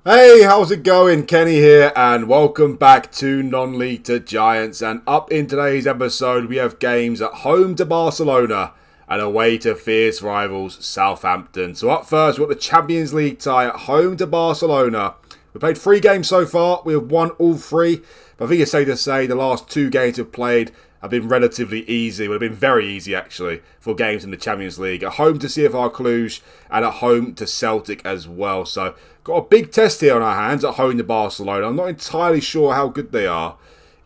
Hey, how's it going? Kenny here, and welcome back to Non-League to Giants. And up in today's episode, we have games at home to Barcelona and away to fierce rivals Southampton. So up first, we've got the Champions League tie at home to Barcelona. We played 3 games so far. We have won all 3. But I think it's safe to say the last 2 games we've played have been relatively easy. Would have been very easy, actually, for games in the Champions League. At home to CFR Cluj and at home to Celtic as well. So, got a big test here on our hands at home to Barcelona. I'm not entirely sure how good they are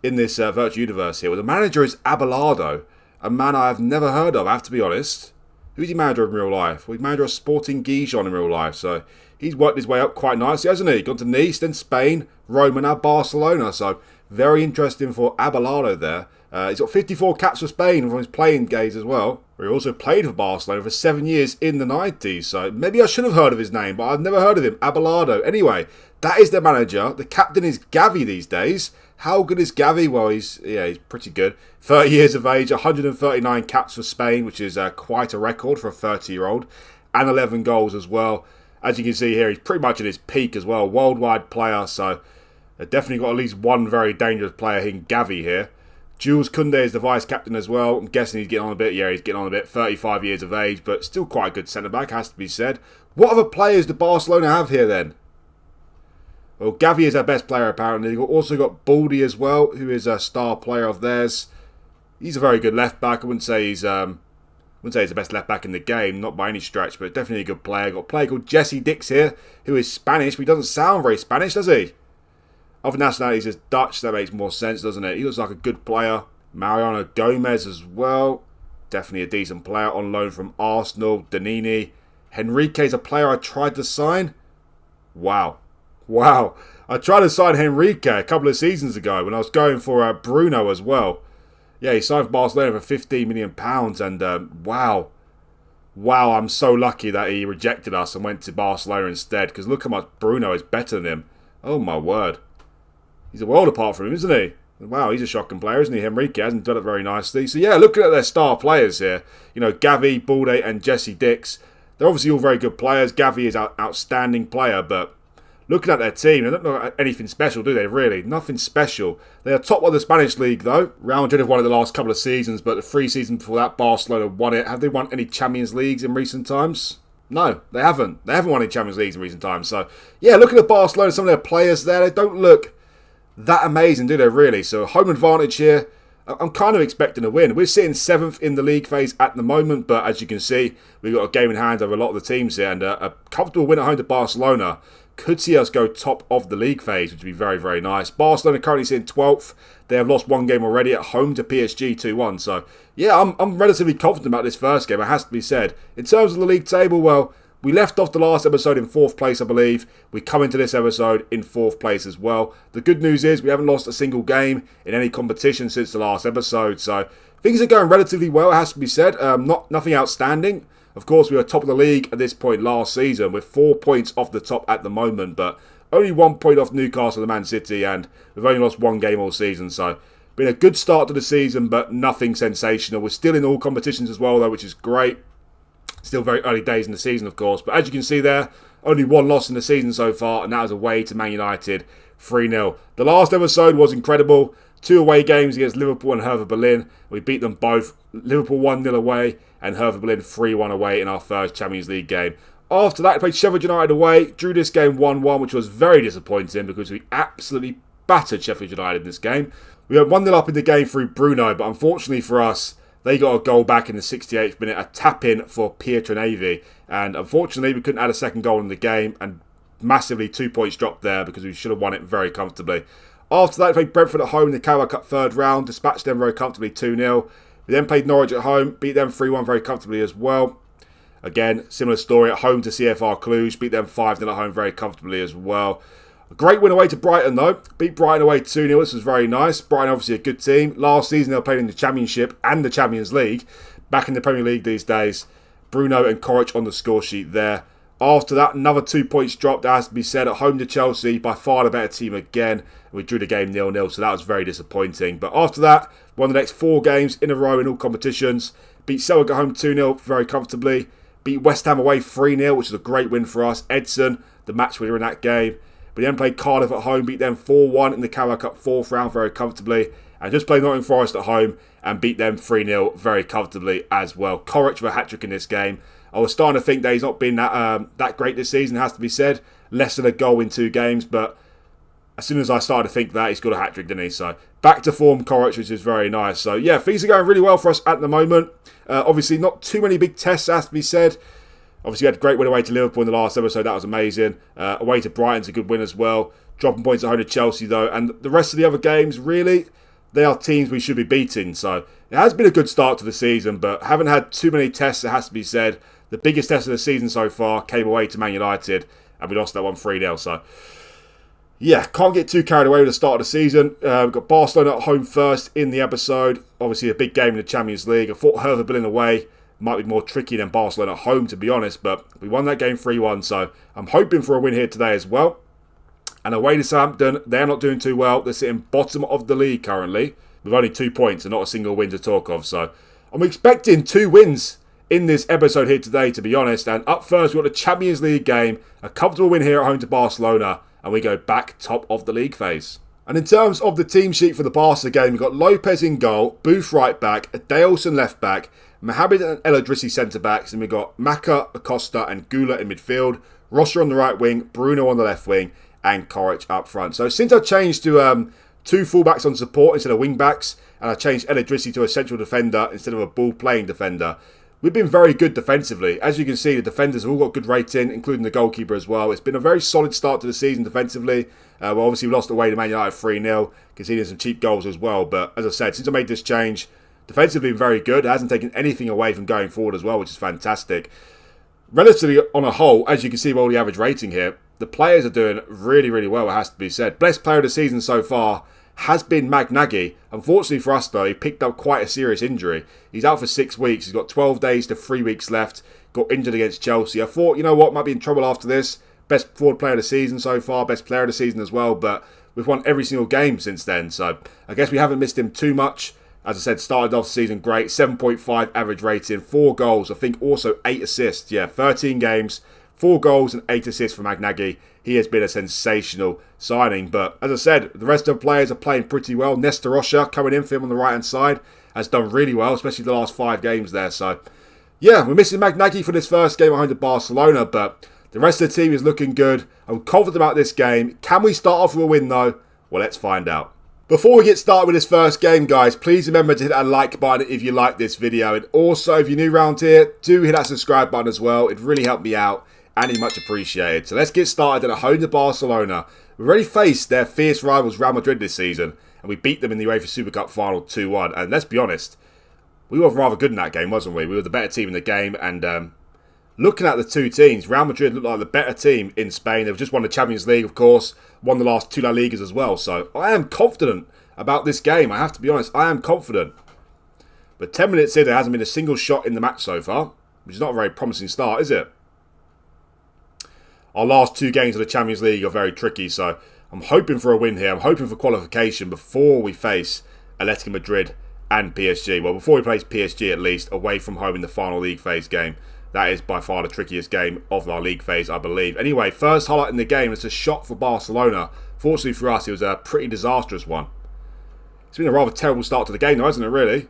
in this virtual universe here. Well, the manager is Abelardo, a man I have never heard of, I have to be honest. Who's he manager in real life? Well, he's manager of Sporting Gijon in real life. So, he's worked his way up quite nicely, hasn't he? Gone to Nice, then Spain, Roma, now Barcelona. So, very interesting for Abelardo there. He's got 54 caps for Spain from his playing days as well. He also played for Barcelona for 7 years in the 90s. So maybe I should have heard of his name, but I've never heard of him. Abelardo. Anyway, that is their manager. The captain is Gavi these days. How good is Gavi? Well, he's pretty good. 30 years of age, 139 caps for Spain, which is quite a record for a 30-year-old. And 11 goals as well. As you can see here, he's pretty much at his peak as well. Worldwide player, so they've definitely got at least one very dangerous player in Gavi here. Jules Koundé is the vice-captain as well. I'm guessing he's getting on a bit. Yeah, he's getting on a bit. 35 years of age, but still quite a good centre-back, has to be said. What other players do Barcelona have here then? Well, Gavi is their best player apparently. They've also got Baldy as well, who is a star player of theirs. He's a very good left-back. I wouldn't say he's the best left-back in the game, not by any stretch, but definitely a good player. Got a player called Jesse Dix here, who is Spanish, but he doesn't sound very Spanish, does he? Other nationalities is Dutch, so that makes more sense, doesn't it? He looks like a good player. Mariano Gomez as well. Definitely a decent player on loan from Arsenal. Danini. Henrique's a player I tried to sign. Wow. I tried to sign Henrique a couple of seasons ago when I was going for Bruno as well. Yeah, he signed for Barcelona for £15 million. And wow. I'm so lucky that he rejected us and went to Barcelona instead. Because look how much Bruno is better than him. Oh my word. He's a world apart from him, isn't he? Wow, he's a shocking player, isn't he? Henrique hasn't done it very nicely. So yeah, looking at their star players here, you know, Gavi, Balde and Jesse Dix, they're obviously all very good players. Gavi is an outstanding player, but looking at their team, they don't look like anything special, do they, really? Nothing special. They are top of the Spanish league, though. Real Madrid have won it the last couple of seasons, but the 3 seasons before that, Barcelona won it. Have they won any Champions Leagues in recent times? No, they haven't. They haven't won any Champions Leagues in recent times. So yeah, looking at Barcelona, some of their players there, they don't look that amazing, do they, really? So home advantage here. I'm kind of expecting a win. We're sitting 7th in the league phase at the moment, but as you can see, we've got a game in hand over a lot of the teams here, and a comfortable win at home to Barcelona could see us go top of the league phase, which would be very, very nice. Barcelona currently sitting 12th. They have lost 1 game already at home to PSG 2-1. So yeah, I'm relatively confident about this first game, it has to be said. In terms of the league table, well, we left off the last episode in 4th place, I believe. We come into this episode in 4th place as well. The good news is we haven't lost a single game in any competition since the last episode. So things are going relatively well, it has to be said. Nothing outstanding. Of course, we were top of the league at this point last season with 4 points off the top at the moment. But only 1 point off Newcastle and Man City. And we've only lost 1 game all season. So been a good start to the season, but nothing sensational. We're still in all competitions as well, though, which is great. Still very early days in the season, of course. But as you can see there, only 1 loss in the season so far, and that was away to Man United, 3-0. The last episode was incredible. 2 away games against Liverpool and Hertha Berlin. We beat them both. Liverpool 1-0 away, and Hertha Berlin 3-1 away in our first Champions League game. After that, we played Sheffield United away. Drew this game 1-1, which was very disappointing because we absolutely battered Sheffield United in this game. We went 1-0 up in the game through Bruno, but unfortunately for us, they got a goal back in the 68th minute, a tap-in for Pietronevi. And unfortunately, we couldn't add a second goal in the game. And massively 2 points dropped there because we should have won it very comfortably. After that, we played Brentford at home in the Carabao Cup 3rd round. Dispatched them very comfortably 2-0. We then played Norwich at home. Beat them 3-1 very comfortably as well. Again, similar story at home to CFR Cluj. Beat them 5-0 at home very comfortably as well. A great win away to Brighton, though. Beat Brighton away 2-0. This was very nice. Brighton, obviously, a good team. Last season, they were playing in the Championship and the Champions League. Back in the Premier League these days. Bruno and Coric on the score sheet there. After that, another 2 points dropped, as to be said, at home to Chelsea. By far the better team again. We drew the game 0-0, so that was very disappointing. But after that, won the next 4 games in a row in all competitions. Beat Celtic at home 2-0 very comfortably. Beat West Ham away 3-0, which is a great win for us. Edson, the match winner in that game. We then played Cardiff at home, beat them 4-1 in the Carabao Cup 4th round very comfortably. And just played Nottingham Forest at home and beat them 3-0 very comfortably as well. Corrich with a hat-trick in this game. I was starting to think that he's not been that great this season, it has to be said. Less than a goal in 2 games, but as soon as I started to think that, he's got a hat-trick, didn't he? So, back to form, Corrich, which is very nice. So, yeah, things are going really well for us at the moment. Obviously, not too many big tests, has to be said. Obviously, we had a great win away to Liverpool in the last episode. That was amazing. Away to Brighton's a good win as well. Dropping points at home to Chelsea, though. And the rest of the other games, really, they are teams we should be beating. So, it has been a good start to the season, but haven't had too many tests, it has to be said. The biggest test of the season so far came away to Man United, and we lost that one 3-0. So, yeah, can't get too carried away with the start of the season. We've got Barcelona at home first in the episode. Obviously, a big game in the Champions League. I thought Hertha Berlin away might be more tricky than Barcelona at home, to be honest, but we won that game 3-1, so I'm hoping for a win here today as well. And away to Southampton, they're not doing too well. They're sitting bottom of the league currently, with only 2 points and not a single win to talk of. So I'm expecting 2 wins in this episode here today, to be honest. And up first, we've got the Champions League game, a comfortable win here at home to Barcelona, and we go back top of the league phase. And in terms of the team sheet for the Barca game, we've got Lopez in goal, Booth right back, Daleson left back, Mohamed and El Idrissi centre backs, and we've got Maka, Acosta and Gula in midfield, Rocha on the right wing, Bruno on the left wing, and Corrich up front. So since I changed to 2 fullbacks on support instead of wing backs, and I changed El Idrissi to a central defender instead of a ball-playing defender, we've been very good defensively. As you can see, the defenders have all got good rating, including the goalkeeper as well. It's been a very solid start to the season defensively. Well, obviously, we lost away to Man United 3-0, conceding some cheap goals as well. But as I said, since I made this change, defensively been very good. It hasn't taken anything away from going forward as well, which is fantastic. Relatively on a whole, as you can see by all the average rating here, the players are doing really, really well, it has to be said. Best player of the season so far has been Nagy. Unfortunately for us, though, he picked up quite a serious injury. He's out for 6 weeks. He's got 12 days to 3 weeks left. Got injured against Chelsea. I thought, you know what, might be in trouble after this. Best forward player of the season so far. Best player of the season as well. But we've won every single game since then. So I guess we haven't missed him too much. As I said, started off the season great. 7.5 average rating. 4 goals. I think also 8 assists. Yeah, 13 games. 4 goals and 8 assists from Nagy. He has been a sensational signing. But as I said, the rest of the players are playing pretty well. Nestor Rocha coming in for him on the right-hand side has done really well, especially the last 5 games there. So, yeah, we're missing Nagy for this first game at home to Barcelona, but the rest of the team is looking good. I'm confident about this game. Can we start off with a win, though? Well, let's find out. Before we get started with this first game, guys, please remember to hit that like button if you like this video. And also, if you're new around here, do hit that subscribe button as well. It'd really help me out and it's much appreciated. So let's get started at home to Barcelona. We've already faced their fierce rivals Real Madrid this season, and we beat them in the UEFA Super Cup final 2-1. And let's be honest, we were rather good in that game, wasn't we? We were the better team in the game, and looking at the two teams, Real Madrid looked like the better team in Spain. They've just won the Champions League, of course, won the last 2 La Ligas as well. So I am confident about this game. I have to be honest, I am confident. But 10 minutes in, there hasn't been a single shot in the match so far, which is not a very promising start, is it? Our last 2 games of the Champions League are very tricky, so I'm hoping for a win here. I'm hoping for qualification before we face Atletico Madrid and PSG. Well, before we face PSG at least, away from home in the final league phase game. That is by far the trickiest game of our league phase, I believe. Anyway, first highlight in the game is a shot for Barcelona. Fortunately for us, it was a pretty disastrous one. It's been a rather terrible start to the game though, hasn't it, really?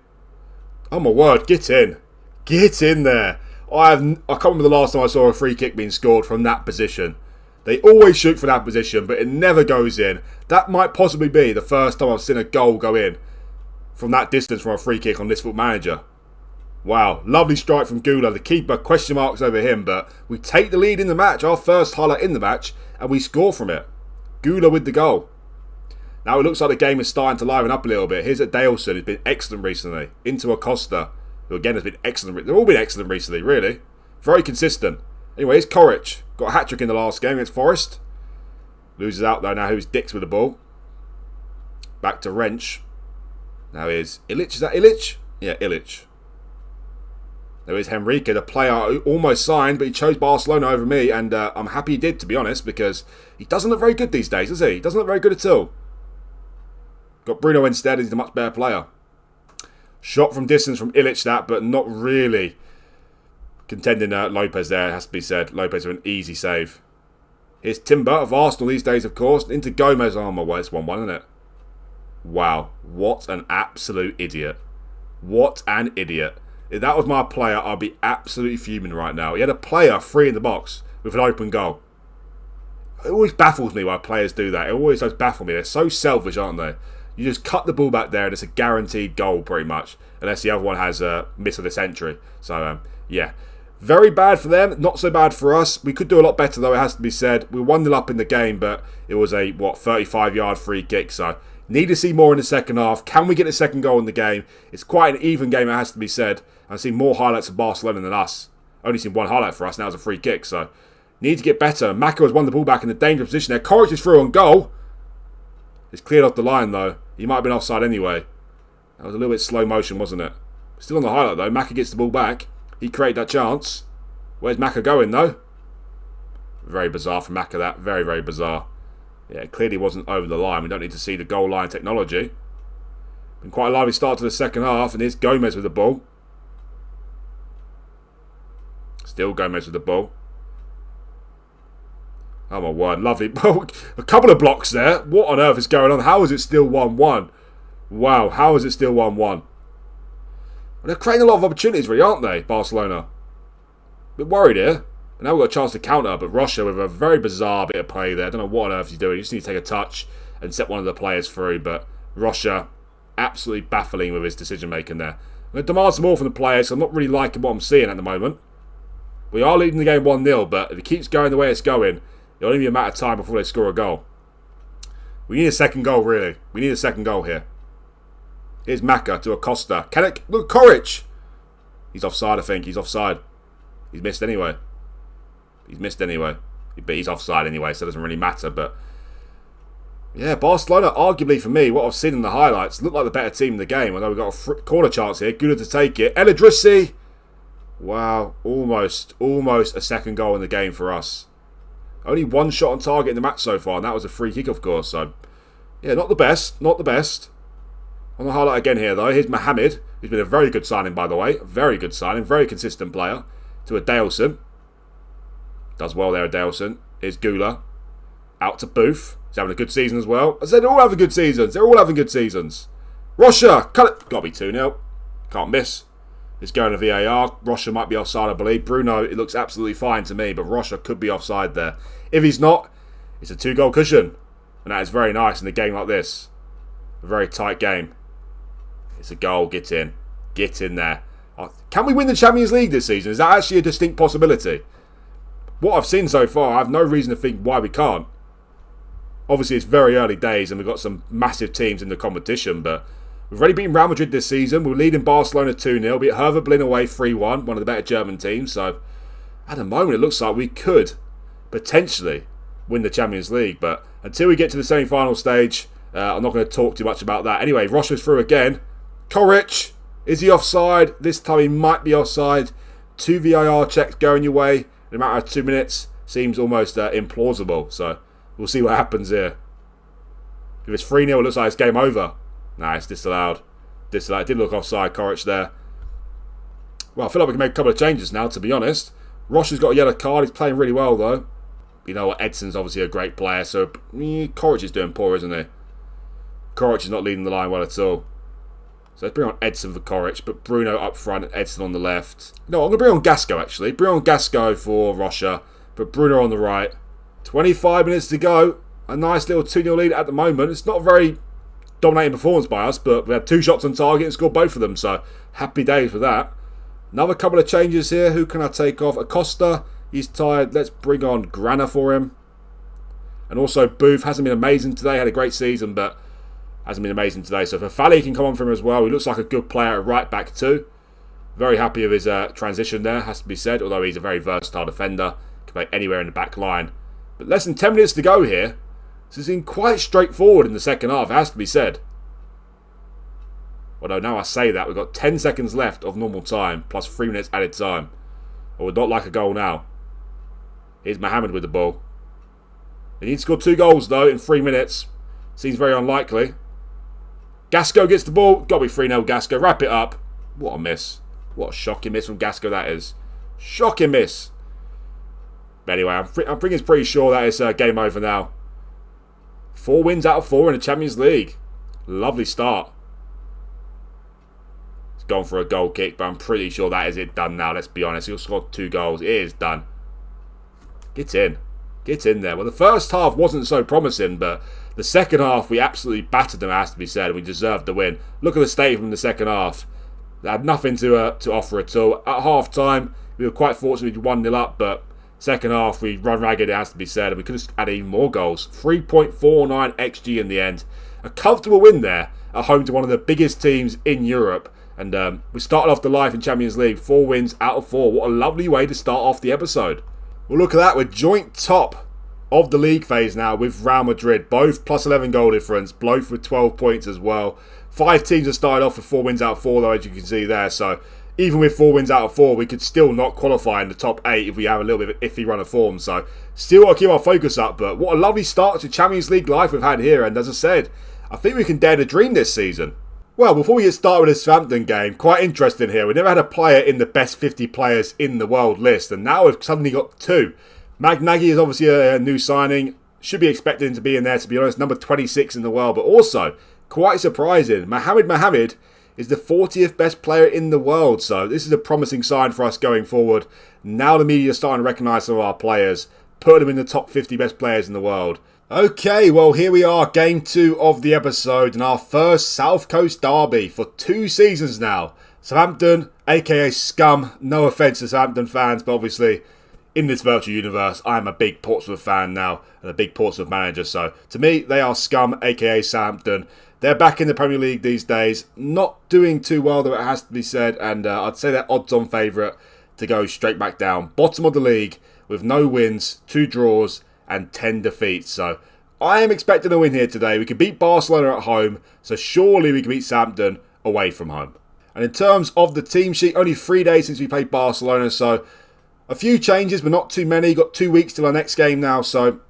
Oh my word, get in. Get in there. I can't remember the last time I saw a free kick being scored from that position. They always shoot for that position, but it never goes in. That might possibly be the first time I've seen a goal go in from that distance from a free kick on this FootballManager. Wow, lovely strike from Gula. The keeper, question marks over him, but we take the lead in the match, our first highlight in the match, and we score from it. Gula with the goal. Now it looks like the game is starting to liven up a little bit. Here's a Daleson, who's been excellent recently. Into Acosta, who again has been excellent. They've all been excellent recently, really. Very consistent. Anyway, here's Corrich. Got a hat-trick in the last game against Forest. Loses out though now. Who's Dix with the ball? Back to Wrench. Now here's Ilic. Is that Ilic? Yeah, Ilic. There is Henrique, the player who almost signed, but he chose Barcelona over me, and I'm happy he did, to be honest, because he doesn't look very good these days, does he? He doesn't look very good at all. Got Bruno instead, he's a much better player. Shot from distance from Ilic that, but not really contending Lopez there, it has to be said. Lopez with an easy save. Here's Timber of Arsenal these days, of course. Into Gomez. Oh my word, it's 1-1, isn't it? Wow, what an absolute idiot. What an idiot. If that was my player, I'd be absolutely fuming right now. He had a player free in the box with an open goal. It always baffles me why players do that. It always does baffle me. They're so selfish, aren't they? You just cut the ball back there and it's a guaranteed goal pretty much. Unless the other one has a miss of the century. So, yeah. Very bad for them. Not so bad for us. We could do a lot better though, it has to be said. We were 1-0 up in the game, but it was a, 35-yard free kick. So, need to see more in the second half. Can we get a second goal in the game? It's quite an even game, it has to be said. I've seen more highlights of Barcelona than us. Only seen one highlight for us, now it's a free kick. So, need to get better. Maka has won the ball back in a dangerous position there. Coric is through on goal. It's cleared off the line though. He might have been offside anyway. That was a little bit slow motion, wasn't it? Still on the highlight though. Maka gets the ball back. He created that chance. Where's Maka going though? Very bizarre from Maka, that. Very, very bizarre. Yeah, it clearly wasn't over the line. We don't need to see the goal line technology. Been quite a lively start to the second half. And here's Gomez with the ball. Still Gomez with the ball. Oh my word, lovely. A couple of blocks there. What on earth is going on? How is it still 1-1? Wow, how is it still 1-1? Well, they're creating a lot of opportunities really, aren't they, Barcelona? A bit worried here. And now we've got a chance to counter, but Rocha with a very bizarre bit of play there. I don't know what on earth he's doing. You just need to take a touch and set one of the players through. But Rocha, absolutely baffling with his decision making there. I'm going to demand some more from the players, so I'm not really liking what I'm seeing at the moment. We are leading the game 1-0, but if it keeps going the way it's going, it'll only be a matter of time before they score a goal. We need a second goal, really. We need a second goal here. Here's Maka to Acosta. Can it... Look, Coric! He's offside, I think. He's offside. He's missed anyway. He's missed anyway. But he's offside anyway, so it doesn't really matter. But yeah, Barcelona, arguably for me, what I've seen in the highlights, look like the better team in the game. I know we've got a corner chance here. Good to take it. El Idrissi! Wow, almost a second goal in the game for us. Only one shot on target in the match so far, and that was a free kick, of course. So, yeah, not the best. Not the best. On the highlight again here, though. Here's Mohamed, who's been a very good signing, by the way. Very good signing. Very consistent player. To a Daleson. Does well there, Daleson. Here's Gula. Out to Booth. He's having a good season as well. I said they're all having good seasons. They're all having good seasons. Rocha. Cut it. Got to be 2-0. Can't miss. It's going to VAR. Rocha might be offside, I believe. Bruno, it looks absolutely fine to me, but Rocha could be offside there. If he's not, it's a 2-goal cushion. And that is very nice in a game like this. A very tight game. It's a goal. Get in. Get in there. Can we win the Champions League this season? Is that actually a distinct possibility? What I've seen so far, I have no reason to think why we can't. Obviously, it's very early days and we've got some massive teams in the competition, but we've already beaten Real Madrid this season. We're leading Barcelona 2-0. Beat Hertha Berlin away 3-1. One of the better German teams. So, at the moment, it looks like we could potentially win the Champions League. But until we get to the semi-final stage, I'm not going to talk too much about that. Anyway, Rocha's through again. Coric. Is he offside? This time he might be offside. 2 VAR checks going your way in a matter of 2 minutes. Seems almost implausible. So, we'll see what happens here. If it's 3-0, it looks like it's game over. Nah, it's disallowed. Disallowed. It did look offside, Coric there. Well, I feel like we can make a couple of changes now, to be honest. Rocha's got a yellow card. He's playing really well, though. You know what? Edson's obviously a great player, so Coric is doing poor, isn't he? Coric is not leading the line well at all. So let's bring on Edson for Coric, but Bruno up front and Edson on the left. No, I'm going to bring on Gasco, actually. Bring on Gasco for Rocha, but Bruno on the right. 25 minutes to go. A nice little 2-0 lead at the moment. It's not a very dominating performance by us, but we had 2 shots on target and scored both of them, so happy days for that. Another couple of changes here. Who can I take off? Acosta, he's tired. Let's bring on Grana for him. And also Booth hasn't been amazing today. Had a great season, but hasn't been amazing today. So Fafali can come on for him as well. He looks like a good player at right back too. Very happy with his transition there, has to be said. Although he's a very versatile defender. Can play anywhere in the back line. But less than 10 minutes to go here. This has been quite straightforward in the second half, it has to be said. Although now I say that, we've got 10 seconds left of normal time, plus 3 minutes added time. I would not like a goal now. Here's Mohamed with the ball. They need to score 2 goals though in 3 minutes. Seems very unlikely. Gasco gets the ball. Got to be 3-0 Gasco. Wrap it up. What a miss. What a shocking miss from Gasco that is. Shocking miss. Anyway, I'm pretty sure that it's game over now. 4 wins out of 4 in the Champions League. Lovely start. It's gone for a goal kick, but I'm pretty sure that is it done now. Let's be honest. He'll score 2 goals. It is done. Get in. Get in there. Well, the first half wasn't so promising, but the second half we absolutely battered them, has to be said, and we deserved the win. Look at the state from the second half. They had nothing to offer at all. At half time, we were quite fortunate we 1-0 up, but second half we run ragged, it has to be said, and we could have added even more goals. 3.49 XG in the end. A comfortable win there at home to one of the biggest teams in Europe. And we started off the life in Champions League. 4 wins out of 4. What a lovely way to start off the episode. Well, look at that. We're joint top of the league phase now with Real Madrid. Both plus 11 goal difference. Both with 12 points as well. 5 teams have started off with 4 wins out of 4, though, as you can see there. So even with 4 wins out of 4, we could still not qualify in the top 8 if we have a little bit of an iffy run of form. So still got to keep our focus up. But what a lovely start to Champions League life we've had here. And as I said, I think we can dare to dream this season. Well, before we get started with this Southampton game, quite interesting here. We never had a player in the best 50 players in the world list, and now we've suddenly got 2. Magnaghi is obviously a new signing. Should be expecting to be in there, to be honest. Number 26 in the world, but also, quite surprising, Mohamed is the 40th best player in the world. So this is a promising sign for us going forward. Now the media is starting to recognise some of our players, put them in the top 50 best players in the world. Okay, well, here we are, game 2 of the episode, and our first South Coast derby for 2 seasons now. Southampton, aka Scum. No offence to Southampton fans, but obviously, in this virtual universe, I am a big Portsmouth fan now, and a big Portsmouth manager, so to me, they are Scum, aka Southampton. They're back in the Premier League these days, not doing too well, though it has to be said, and I'd say they're odds-on favourite to go straight back down. Bottom of the league, with no wins, 2 draws, and 10 defeats. So I am expecting a win here today. We can beat Barcelona at home, so surely we can beat Southampton away from home. And in terms of the team sheet, only 3 days since we played Barcelona, so a few changes, but not too many. Got 2 weeks till our next game now, so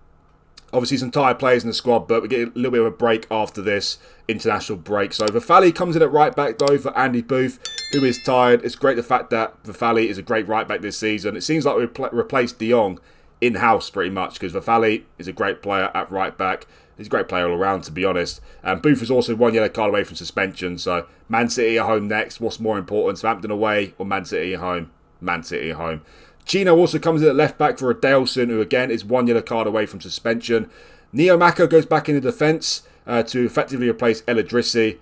obviously some tired players in the squad, but we get a little bit of a break after this international break. So Vafali comes in at right back though for Andy Booth, who is tired. It's great the fact that Vafali is a great right back this season. It seems like we've replaced De Jong in-house pretty much, because Vafali is a great player at right back. He's a great player all around, to be honest. And Booth is also 1 yellow card away from suspension. So Man City at home next. What's more important, Southampton away or Man City at home? Man City at home. Chino also comes in at left back for Adelson, who again is 1 yellow card away from suspension. Neo Mako goes back into defence to effectively replace El Idrissi.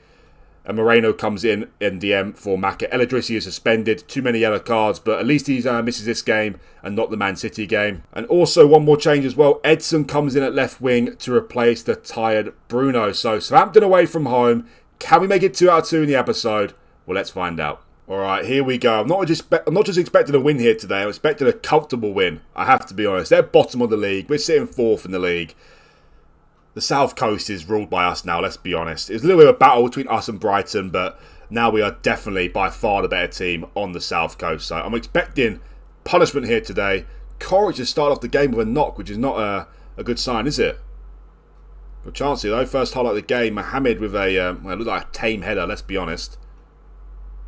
And Moreno comes in DM for Maka. El Idrissi is suspended. Too many yellow cards, but at least he misses this game and not the Man City game. And also one more change as well. Edson comes in at left wing to replace the tired Bruno. So Southampton away from home. Can we make it 2 out of 2 in the episode? Well, let's find out. Alright, here we go. I'm not just expecting a win here today. I'm expecting a comfortable win. I have to be honest. They're bottom of the league. We're sitting 4th in the league. The South Coast is ruled by us now, let's be honest. It's a little bit of a battle between us and Brighton, but now we are definitely by far the better team on the South Coast. So I'm expecting punishment here today. Courage has started off the game with a knock, which is not a good sign, is it? Good chance here though. First highlight of the game, Mohamed with a, well, it looked like a tame header, let's be honest.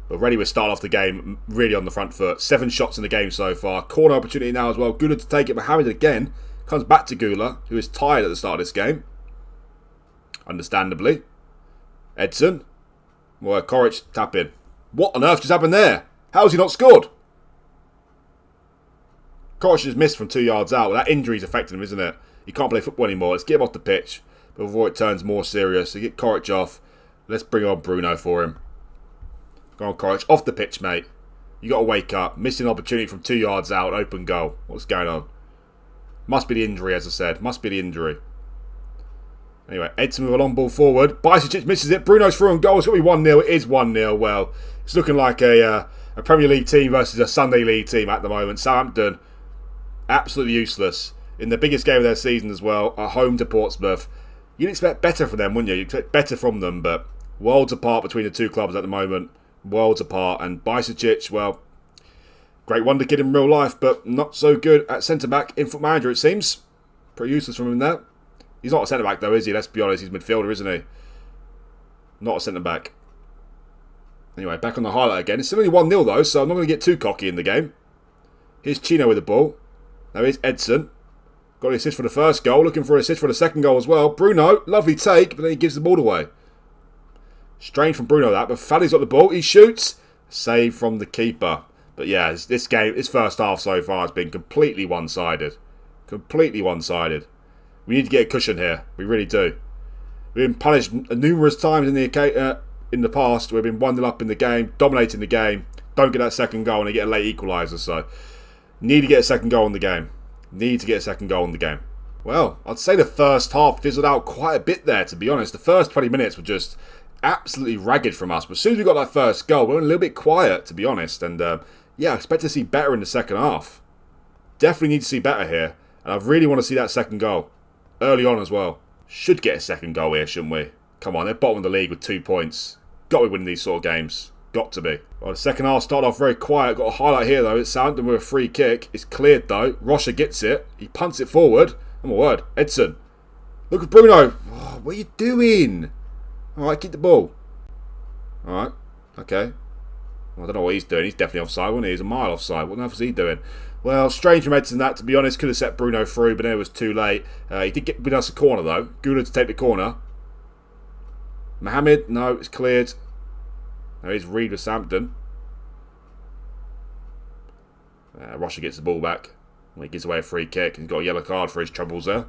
But ready to start off the game really on the front foot. 7 shots in the game so far. Corner opportunity now as well. Gula to take it. Mohamed again comes back to Gula, who is tired at the start of this game. Understandably. Edson. Well, Courage tap in. What on earth just happened there? How has he not scored? Courage just missed from 2 yards out. Well, that injury's affecting him, isn't it? He can't play football anymore. Let's get him off the pitch before it turns more serious. So get Courage off. Let's bring on Bruno for him. Go on, Courage. Off the pitch, mate. You got to wake up. Missing opportunity from 2 yards out. Open goal. What's going on? Must be the injury, as I said. Must be the injury. Anyway, Edson with a long ball forward. Bajcetic misses it. Bruno's through on goal. It's got to be 1-0. It is 1-0. Well, it's looking like a Premier League team versus a Sunday League team at the moment. Southampton, absolutely useless. In the biggest game of their season as well, at home to Portsmouth. You'd expect better from them, wouldn't you? You'd expect better from them, but worlds apart between the two clubs at the moment. Worlds apart. And Bajcetic, well, great wonder kid in real life, but not so good at centre-back in FootballManager, it seems. Pretty useless from him there. He's not a centre-back though, is he? Let's be honest, he's midfielder, isn't he? Not a centre-back. Anyway, back on the highlight again. It's still only 1-0 though, so I'm not going to get too cocky in the game. Here's Chino with the ball. There is Edson. Got the assist for the first goal. Looking for an assist for the second goal as well. Bruno, lovely take, but then he gives the ball away. Strange from Bruno that, but Fadi's got the ball. He shoots. Save from the keeper. But yeah, this first half so far has been completely one-sided. Completely one-sided. We need to get a cushion here. We really do. We've been punished numerous times in the past. We've been 1-0 up in the game, dominating the game. Don't get that second goal and they get a late equaliser. So, need to get a second goal in the game. Need to get a second goal in the game. Well, I'd say the first half fizzled out quite a bit there, to be honest. The first 20 minutes were just absolutely ragged from us. But as soon as we got that first goal, we were a little bit quiet, to be honest. And yeah, I expect to see better in the second half. Definitely need to see better here. And I really want to see that second goal. Early on as well. Should get a second goal here, shouldn't we? Come on, they're bottom of the league with 2 points. Got to be winning these sort of games. Got to be. Well, the second half started off very quiet. Got a highlight here though. It's Southampton with a free kick. It's cleared though. Rocha gets it. He punts it forward. Oh my word. Edson. Look at Bruno. Oh, what are you doing? Alright, keep the ball. Alright. Okay. Well, I don't know what he's doing. He's definitely offside, wasn't he? He's a mile offside. What the hell was he doing? Well, strange from Edson that, to be honest. Could have set Bruno through, but then it was too late. He did get us a corner, though. Gula to take the corner. Mohamed, no, it's cleared. There is Reed with Southampton. Rocha gets the ball back. He gives away a free kick. He's got a yellow card for his troubles there.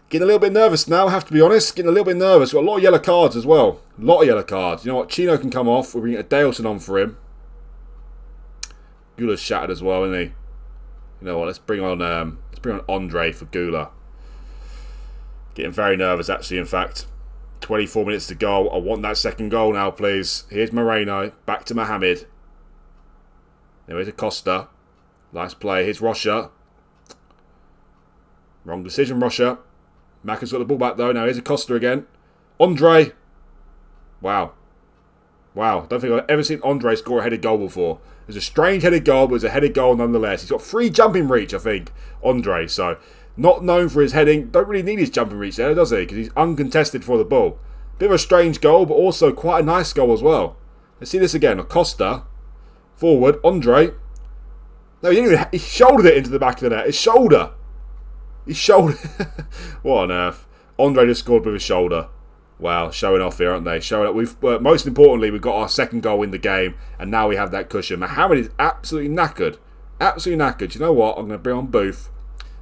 Getting a little bit nervous now, I have to be honest. Getting a little bit nervous. Got a lot of yellow cards as well. A lot of yellow cards. You know what? Chino can come off. We're going to get Daleson on for him. Gula's shattered as well, isn't he? You know what? Let's bring on Andre for Gula. Getting very nervous, actually, in fact. 24 minutes to go. I want that second goal now, please. Here's Moreno. Back to Mohamed. There is Acosta. Nice play. Here's Rocha. Wrong decision, Rocha. Macca's got the ball back, though. Now here's Acosta again. Andre. Wow. Wow. I don't think I've ever seen Andre score a headed goal before. It was a strange headed goal, but it was a headed goal nonetheless. He's got free jumping reach, I think, Andre. So, not known for his heading. Don't really need his jumping reach there, does he? Because he's uncontested for the ball. Bit of a strange goal, but also quite a nice goal as well. Let's see this again. Acosta. Forward. Andre. No, he shouldered it into the back of the net. His shoulder. His shoulder. What on earth? Andre just scored with his shoulder. Wow, showing off here, aren't they? Showing up. Most importantly, we've got our second goal in the game, and now we have that cushion. Mohamed is absolutely knackered. Absolutely knackered. You know what? I'm going to bring on Booth.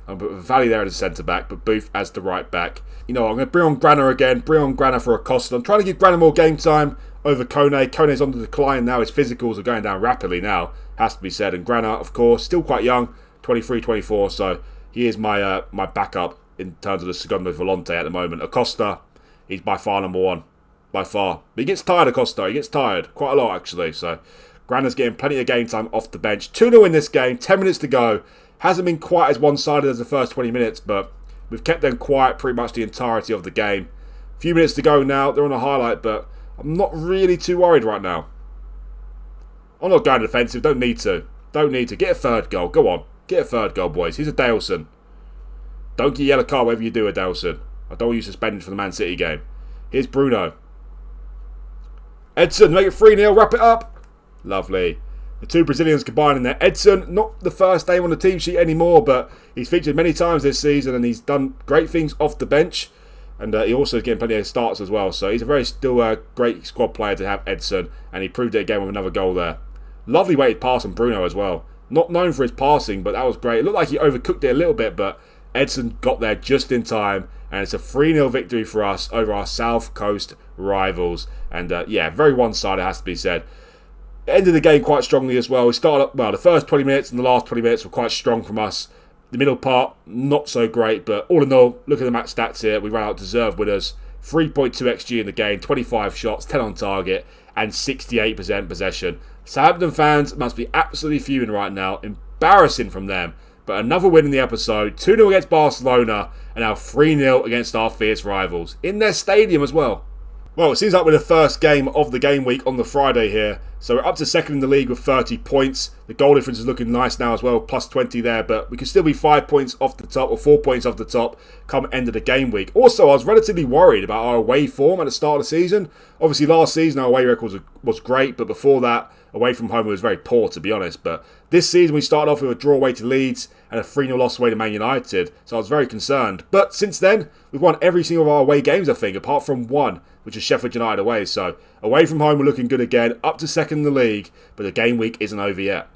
I'm going to put Valley there as a centre-back, but Booth as the right-back. You know what? I'm going to bring on Grana again. Bring on Grana for Acosta. I'm trying to give Grana more game time over Kone. Kone's on the decline now. His physicals are going down rapidly now, has to be said. And Grana, of course, still quite young, 23, 24, so he is my backup in terms of the Segundo Volante at the moment. Acosta, he's by far number one. By far. But he gets tired, Acosta. He gets tired. Quite a lot, actually. So, Grana's getting plenty of game time off the bench. 2-0 in this game. 10 minutes to go. Hasn't been quite as one-sided as the first 20 minutes, but we've kept them quiet pretty much the entirety of the game. A few minutes to go now. They're on a highlight, but I'm not really too worried right now. I'm not going defensive. Don't need to. Don't need to. Get a third goal. Go on. Get a third goal, boys. Here's a Daleson. Don't get a yellow card whatever you do, a Daleson. I don't want you suspended for the Man City game. Here's Bruno. Edson, make it 3-0. Wrap it up. Lovely. The two Brazilians combining there. Edson, not the first name on the team sheet anymore, but he's featured many times this season and he's done great things off the bench. And he also is getting plenty of starts as well. So he's a very still great squad player to have, Edson. And he proved it again with another goal there. Lovely weighted pass on Bruno as well. Not known for his passing, but that was great. It looked like he overcooked it a little bit, but Edson got there just in time. And it's a 3-0 victory for us over our South Coast rivals. And yeah, very one-sided, has to be said. Ended the game quite strongly as well. We started up, well, the first 20 minutes and the last 20 minutes were quite strong from us. The middle part, not so great, but all in all, look at the match stats here. We ran out deserved winners. 3.2 XG in the game, 25 shots, 10 on target, and 68% possession. Southampton fans must be absolutely fuming right now. Embarrassing from them. But another win in the episode. 2-0 against Barcelona, and now 3-0 against our fierce rivals. In their stadium as well. Well, it seems like we're the first game of the game week on the Friday here. So we're up to second in the league with 30 points. The goal difference is looking nice now as well, plus 20 there. But we can still be 5 points off the top, or 4 points off the top, come end of the game week. Also, I was relatively worried about our away form at the start of the season. Obviously, last season our away record was great, but before that, away from home was very poor, to be honest. But this season we started off with a draw away to Leeds and a 3-0 loss away to Man United. So I was very concerned. But since then, we've won every single of our away games, I think, apart from one, which is Sheffield United away. So away from home, we're looking good again, up to second in the league, but the game week isn't over yet.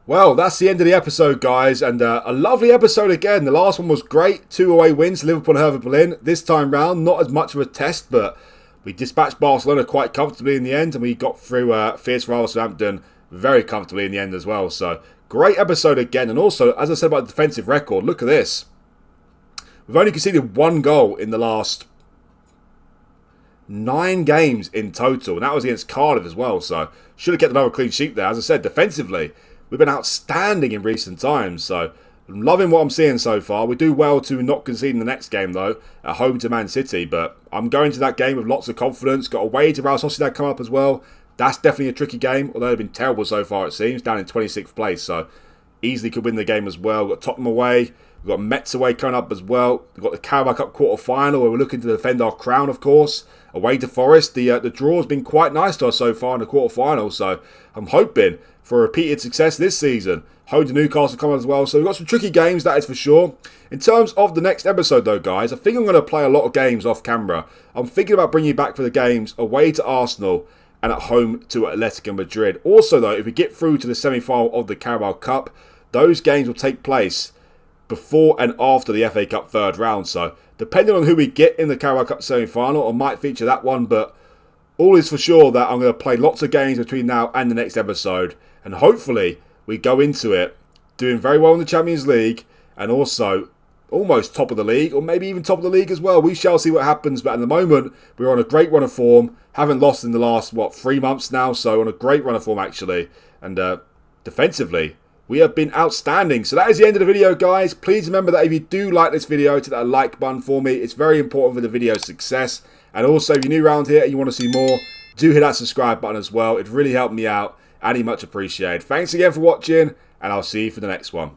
Well, that's the end of the episode, guys, and a lovely episode again. The last one was great, 2 away wins, Liverpool and Hertha Berlin. This time round, not as much of a test, but we dispatched Barcelona quite comfortably in the end, and we got through fierce rival Southampton very comfortably in the end as well. So great episode again, and also, as I said about the defensive record, look at this. We've only conceded 1 goal in the last 9 games in total, and that was against Cardiff as well, so should have kept another clean sheet there. As I said, defensively, we've been outstanding in recent times, so I'm loving what I'm seeing so far. We do well to not concede in the next game, though, at home to Man City, but I'm going to that game with lots of confidence. Got away to Real Sociedad come up as well. That's definitely a tricky game, although they've been terrible so far, it seems, down in 26th place, so easily could win the game as well. We've got Tottenham away. We've got Metz away coming up as well. We've got the Carabao Cup quarter-final where we're looking to defend our crown, of course. Away to Forest. The draw has been quite nice to us so far in the quarter-final, so I'm hoping for a repeated success this season. Home to Newcastle coming as well, so we've got some tricky games, that is for sure. In terms of the next episode though, guys, I think I'm going to play a lot of games off camera. I'm thinking about bringing you back for the games away to Arsenal and at home to Atletico Madrid. Also though, if we get through to the semi-final of the Carabao Cup, those games will take place before and after the FA Cup third round. So depending on who we get in the Carabao Cup semi-final, I might feature that one, but all is for sure that I'm going to play lots of games between now and the next episode, and hopefully we go into it doing very well in the Champions League and also almost top of the league, or maybe even top of the league as well. We shall see what happens, but at the moment we're on a great run of form. Haven't lost in the last 3 months now, so on a great run of form actually, and defensively we have been outstanding. So that is the end of the video, guys. Please remember that if you do like this video, hit that like button for me. It's very important for the video's success. And also, if you're new around here and you want to see more, do hit that subscribe button as well. It really helped me out and much appreciated. Thanks again for watching, and I'll see you for the next one.